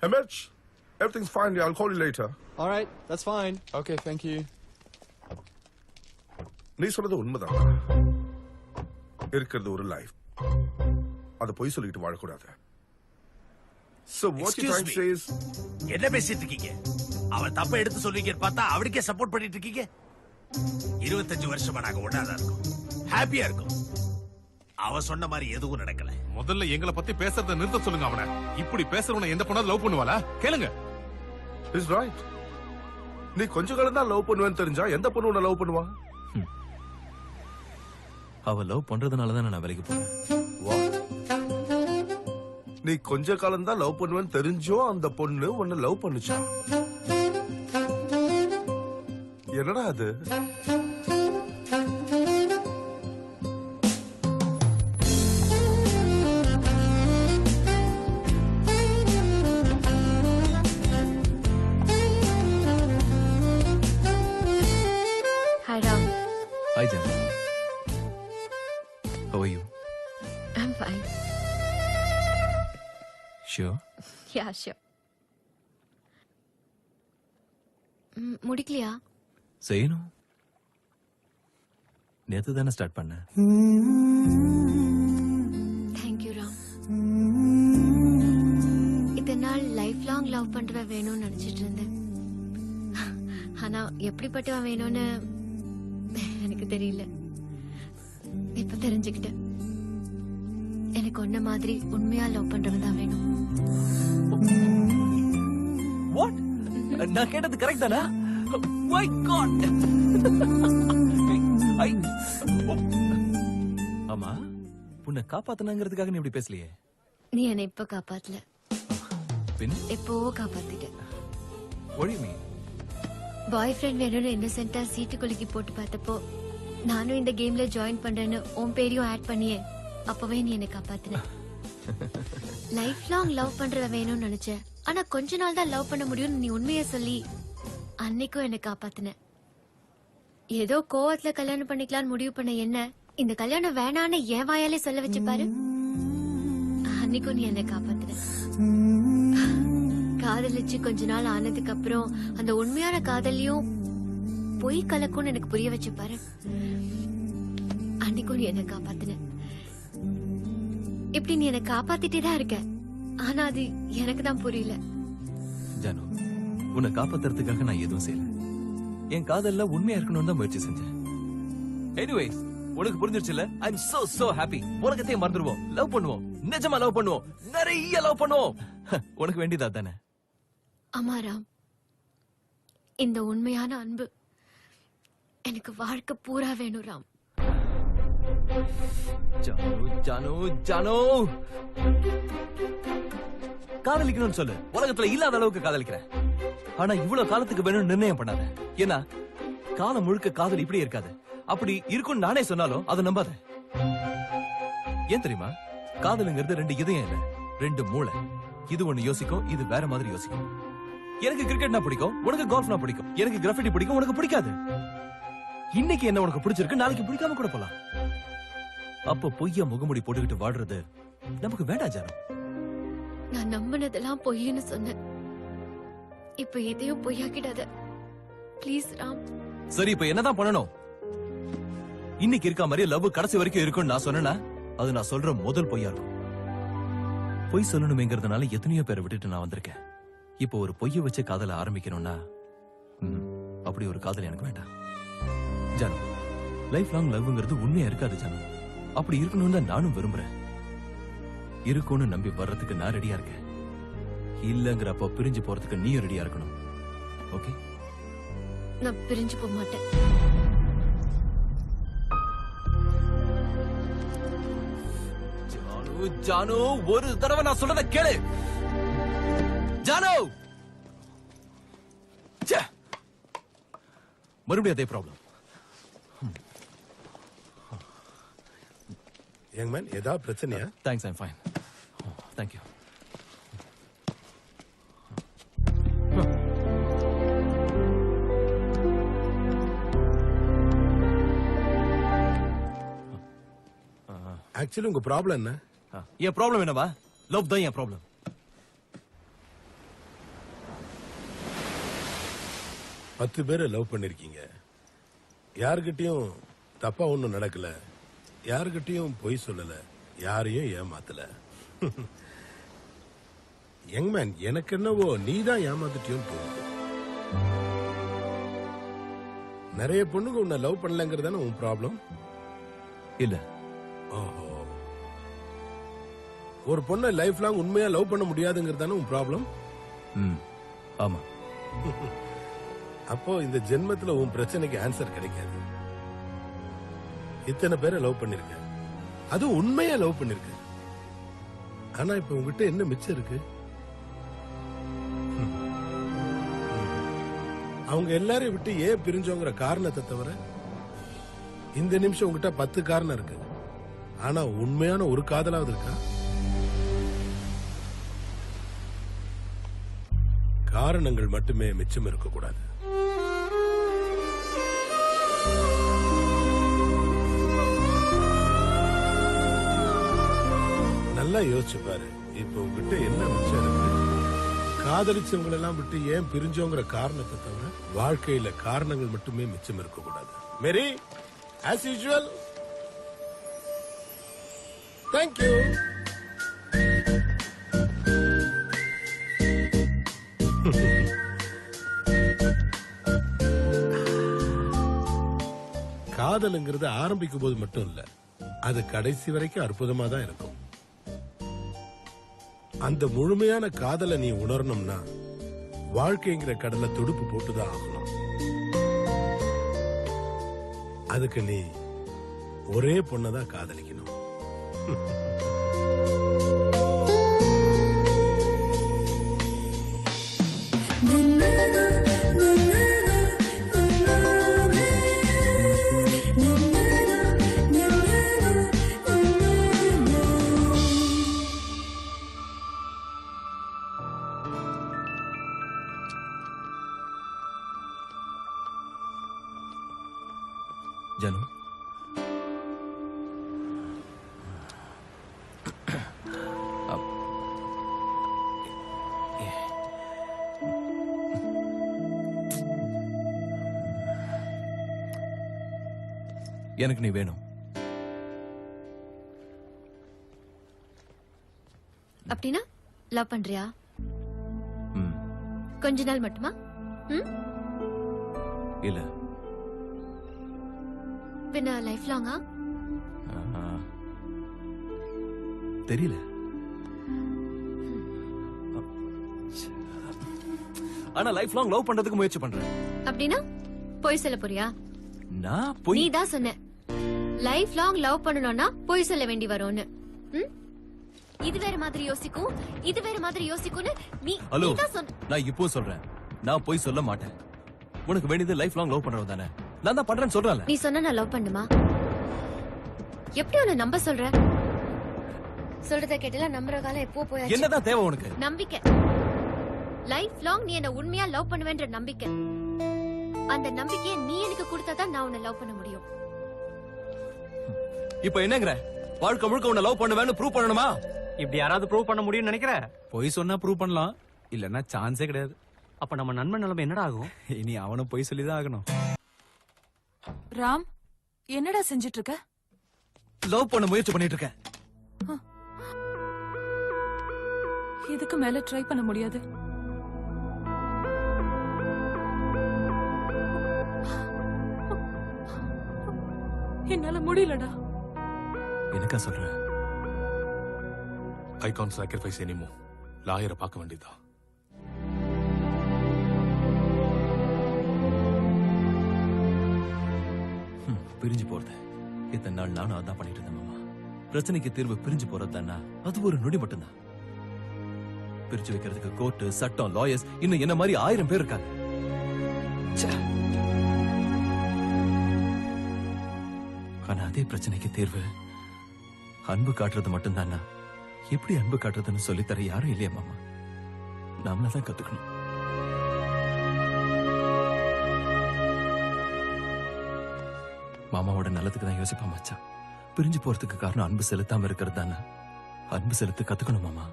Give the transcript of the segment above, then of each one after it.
Hey, Mitch. Everything's fine. I'll call you later. All right, that's fine. Okay, thank you. நீ சொல்றது உண்மைதான். இருக்கிறது ஒரு லைஃப். அத போய் சொல்லிட்டு வாழக்கூடாது. So what you trying to say is என்ன பேசிட்டு இருக்கீங்க? அவ தப்ப எடுத்து சொல்றீங்கன்னு பார்த்தா அவளுக்கே சப்போர்ட் பண்ணிட்டு இருக்கீங்க. 25 வருஷமா நாங்க ஒண்ணாதான் இருக்கோம். ஹாப்பியா இருக்கோம். அவ சொன்ன மாதிரி எதுவும் நடக்கல. முதல்ல எங்களை பத்தி பேசுறத நிறுத்த சொல்லுங்க அவனை. இப்படி பேசுறவனை எந்த பொண்ணாவது லவ் பண்ணுவாளா? கேளுங்க. Is right. நீ கொஞ்ச காலம் தான் லவ் பண்ணுவேன்னு தெரிஞ்சா எந்த பொண்ணு உன்னை லவ் பண்ணுவா? அவ லவ் பண்றதுனால தான் நான் வேலைக்கு போறேன். நீ கொஞ்ச காலம் தான் லவ் பண்ணுவேன்னு தெரிஞ்சோ அந்த பொண்ணு உன்னை லவ் பண்ணுச்சா? என்னடா அது? Hi, Ram. Hi, Jan. How are you? I'm fine. Sure? Yeah, sure. முடிக்கலையா? செய்யணும். நேத்து தானே ஸ்டார்ட் பண்ண. Thank you, Ram. இத்தனை நாள் லைஃப் லாங் லவ் பண்றவ வேணும்னு நினைச்சிட்டு இருந்தேன். ஆனா எப்படிப்பட்டவ வேணும்னு எனக்கு தெரியல. இப்ப தெரிஞ்சுக்கிட்டேன். எனக்கு ஒன்ன மாதிரி உண்மையா லவ் பண்றவன் தான் வேணும். வாட்? நான் கேட்டது கரெக்ட் தானா? My God. ஆமா, உன்னை காப்பாத்தணுங்கிறதுக்காக நீ இப்படி பேசலையே. நீ என்னை இப்ப காப்பாத்தல, பின் எப்போவோ காப்பாத்திட்ட. what do you mean? Bye friend வேணும்னு இன்னசென்ட்டா சீட்டுக்குலுக்கி போட்டு பார்த்தப்போ நானும் இந்த கேம்ல ஜாயின் பண்றேன்னு உன் பேரையும் ஆட் பண்ணியே அப்பவே நீ என்னை காப்பாத்தின. லைஃப் லாங் லவ் பண்றத வேணும்னு நினைச்சேன். ஆனா கொஞ்ச நாள் தான் லவ் பண்ண முடியும்னு நீ உண்மையை சொல்லி அன்னைக்கும் என்னை காப்பாத்தின. ஏதோ கோவத்துல கல்யாணம் பண்ணிக்கலாம்னு முடிவு பண்ண என்ன இந்த கல்யாணம் வேணான்னு என் வாயாலே சொல்ல வச்சு பாரு. அன்னைக்கும் நீ என்னை காப்பாத்தின. காதலிச்சு கொஞ்ச நாள் ஆனதுக்கு அப்புறம் அந்த உண்மையான காதலியும் பொய் கலக்கும்னு எனக்கு புரிய வச்சு பாரு. அன்னைக்கும் நீ என்னை காப்பாத்தின. இப்படி நீ என்னை காப்பாத்திட்டே தான் இருக்க. ஆனா அது எனக்கு தான் புரியல. ஜானு, உன்னை காப்பாத்துறதுக்காக நான் எதுவும் செய்யல. என் காதல்ல உண்மையா இருக்கணும்னு தான் முயற்சி செஞ்சேன். எனிவேஸ், உனக்கு புரிஞ்சிருச்சுல? ஐ அம் சோ ஹாப்பி. உலகத்தையே மறந்துடுவோம், லவ் பண்ணுவோம், நிஜமா லவ் பண்ணுவோம், நிறைய லவ் பண்ணுவோம். உனக்கு வேண்டியதா தானே? ஆமா ராம், இந்த உண்மையான அன்பு எனக்கு வாழ்க்கை பூரா வேணும் ராம். ஜானு ஜானு ஜானு, காதலிக்கணும்னு சொல்லு. உலகத்துல இல்லாத அளவுக்கு காதலிக்கிறேன். ஆனா இவ்வளவு காலத்துக்கு வேணும்னு நிர்ணயம் பண்ணாத. ஏன்னா காலம் முழுக்க காதல் இப்படி இருக்காது. அப்படி இருக்கும்னு நானே சொன்னாலும் அதை நம்பாத. ஏன் தெரியுமா? காதலுங்கிறது ரெண்டு இதயம் இல்ல, ரெண்டு மூளை. இது ஒண்ணு யோசிக்கும், இது வேற மாதிரி யோசிக்கும். எனக்கு கிரிக்கெட்னா பிடிக்கும், உனக்கு கோல்ஃப்னா பிடிக்கும். எனக்கு கிராஃபிட்டி பிடிக்கும், உனக்கு பிடிக்காது. இன்னைக்கு என்ன உனக்கு பிடிச்சிருக்கு, நாளைக்கு பிடிக்காம கூட போலாம். அப்ப பொய்யா முகமுடி போட்டுக்கிட்டு வாடுறது நமக்கு வேண்டாம் ஜானு. நான் நம்பினதெல்லாம் பொய்ன்னு சொன்னேன். இப்ப எதையும் பொய்யாக்கிடாத ப்ளீஸ் ராம். சரி, இப்ப என்னதான் பண்ணணும்? இன்னைக்கு இருக்க மாதிரி லவ் கடைசி வரைக்கும் இருக்கும்னு நான் சொன்னேன்னா அது நான் சொல்ற முதல் பொய்யா இருக்கும். பொய் சொல்லணுமேங்கிறதுனால எத்தனையோ பேரை விட்டுட்டு நான் வந்திருக்கேன். இப்போ ஒரு பொய்ய வச்சு காதல ஆரம்பிக்கணும்னா அப்படி ஒரு காதல் எனக்கு வேண்டாம் ஜானு. லைஃப் லாங் லவ்ங்கிறது உண்மையா இருக்காது ஜானு. அப்படி இருக்கணும்னு தான் நானும் விரும்புறேன். இருக்கும்னு நம்பி வர்றதுக்கு நான் ரெடியா இருக்கேன். இல்லங்கிறப்ப பிரிஞ்சு போறதுக்கு நீயும் ரெடியா இருக்கணும். ஓகே? நான் பிரிஞ்சு போக மாட்டேன். ஜானு ஜானு, ஒரு தடவை நான் சொல்றத கேளு ஜானு. மறுபடியும் அதே ப்ராப்ளம். யங் மேன், ஏதாவது பிரச்சனையா? Thanks, I'm fine. Thank you. Actually உங்க ப்ராப்ளம் என்ன? என் ப்ராப்ளம் என்னவா? லவ் தான் என் ப்ராப்ளம். பத்து பேரை லவ் பண்ணிருக்கீங்க. யாருக்கிட்டையும் தப்பா ஒண்ணும் நடக்கல, யாருக்கிட்டையும் பொய் சொல்லல, யாரையும் ஏமாத்தல. யங் மேன், எனக்கு என்னவோ நீதான் ஏமாத்திட்டியோன்னு தோணுது. நிறைய பொண்ணுங்க உன்னை லவ் பண்ணலங்கிறதான உன் ப்ராப்ளம்? இல்ல. ஓஹோ, ஒரு பொண்ணை லைஃப் லாங் உண்மையா லவ் பண்ண முடியாதுங்கிறதான உன் ப்ராப்ளம்? ஆமா. அப்போ இந்த ஜென்மத்துல உன் பிரச்சனைக்கு ஆன்சர் கிடைக்காது. இத்தனை பேரை லவ் பண்ணிருக்க, அதுவும் உண்மையா லவ் பண்ணிருக்க. ஆனா இப்ப உங்ககிட்ட என்ன மிச்சம் இருக்கு? அவங்க எல்லாரையும் விட்டு ஏன் பிரிஞ்சோங்கிற காரணத்தை தவிர இந்த நிமிஷம் உங்ககிட்ட 10 காரணம் இருக்கு. ஆனா உண்மையான ஒரு காதலாவது இருக்கா? காரணங்கள் மட்டுமே மிச்சம் இருக்க கூடாது. நல்லா யோசிச்சு பாரு, இப்ப உங்ககிட்ட என்ன மிச்சம் இருக்கு? காதலிச்சவங்களை எல்லாம் விட்டு ஏன் பிரிஞ்சோங்கிற காரணத்தை தவிர வாழ்க்கையில காரணங்கள் மட்டுமே மிச்சம் இருக்க கூடாது. மேரி, ஆஸ் யூசுவல். தேங்க்யூ. காதலுங்கிறது ஆரம்பிக்கும் போது மட்டும் இல்ல, அது கடைசி வரைக்கும் அற்புதமா தான் இருக்கும். அந்த முழுமையான காதலை நீ உணரணும்னா வாழ்க்கைங்கிற கடலை துடுப்பு போட்டுதான் ஆகணும். அதுக்கு நீ ஒரே பொண்ணதான் காதலிக்கணும். ஜனு, எனக்கு நீ வேணும். அப்படின்னா லவ் பண்றியா? கொஞ்ச நாள் மட்டுமா? இல்ல. பின்ன லைஃப் லாங்கா? தெரியல. ஆனா லைஃப் லாங் லவ் பண்றதுக்கு முயற்சி பண்றேன். அப்படின்னா பொய் சொல்ல போறியா? நான் பொய்? நீ தான் சொன்ன லைஃப் லாங் லவ் பண்ணணும்னா பொய் சொல்ல வேண்டி வரும்னு. இது வேற மாதிரி யோசிக்கும், இது வேற மாதிரி யோசிக்கும்னு நீ தான் சொன்ன. நான் இப்போ சொல்றேன், நான் பொய் சொல்ல மாட்டேன். உனக்கு வேண்டியது லைஃப் லாங் லவ் பண்றது தானே? நான் தான் பண்றேன்னு சொல்றேன். நீ சொன்னா நான் லவ் பண்ணுமா? எப்படி உன்னை நம்ப சொல்ற? சொல்றத கேட்டல நம்புற காலம் எப்போ போயாச்சு. என்னதான் தேவை உனக்கு? நம்பிக்கை. லைஃப் லாங் நீ என்ன உண்மையா லவ் பண்ணுவேன்ற நம்பிக்கை. அந்த நம்பிக்கையை நீ எனக்கு கொடுத்தாதான் நான் உன்னை லவ் பண்ண முடியும். இப்போ என்னங்கற? வாழ்க்கை முழுக்க உன்னை லவ் பண்ணுவேன்னு ப்ரூவ் பண்ணணுமா? இப்படி யாராவது ப்ரூவ் பண்ண முடியும்னு நினைக்கிற? பொய் சொன்னா ப்ரூவ் பண்ணலாம், இல்லன்னா சான்ஸே கிடையாது. அப்ப நம்ம நண்பன் நிலைமை என்னடா ஆகும்? இனி அவனும் பொய் சொல்லிதான் ஆகணும். ராம், என்னடா செஞ்சிட்டு இருக்க? லவ் பண்ண முயற்சி பண்ணிட்டு இருக்கேன். இதுக்கு மேல ட்ரை பண்ண முடியாது. என்னால முடியலடா. எனக்கா சொல்ற? I can't sacrifice anymore. லாயரை பார்க்க வேண்டியதா? பிரிஞ்சு போறது இத்தனை நாள் நானும் அதான் பண்ணிட்டு இருந்தேன் மாமா. பிரச்சனைக்கு தீர்வு பிரிஞ்சு போறது தானா? அது ஒரு நொடி மட்டும்தான். பிரிச்சு வைக்கிறதுக்கு கோர்ட்டு, சட்டம், லாயர்ஸ், இன்னும் என்ன மாதிரி 1000 பேர் இருக்காங்க. ஆனா அதே பிரச்சனைக்கு தீர்வு அன்பு காட்டுறது மட்டும்தானா? எப்படி அன்பு காட்டுறதுன்னு சொல்லித்தர யாரும் இல்லையா மாமா? நாமளதான் கத்துக்கணும். மாமாவோட நல்லதுக்கு தான் யோசிப்பா மச்சான். பிரிஞ்சு போறதுக்கு காரணம் அன்பு செலுத்தாம இருக்கிறது தானே? அன்பு செலுத்த கத்துக்கணும் மாமா.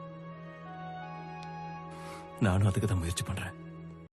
நானும் அதுக்கு தான் முயற்சி பண்றேன்.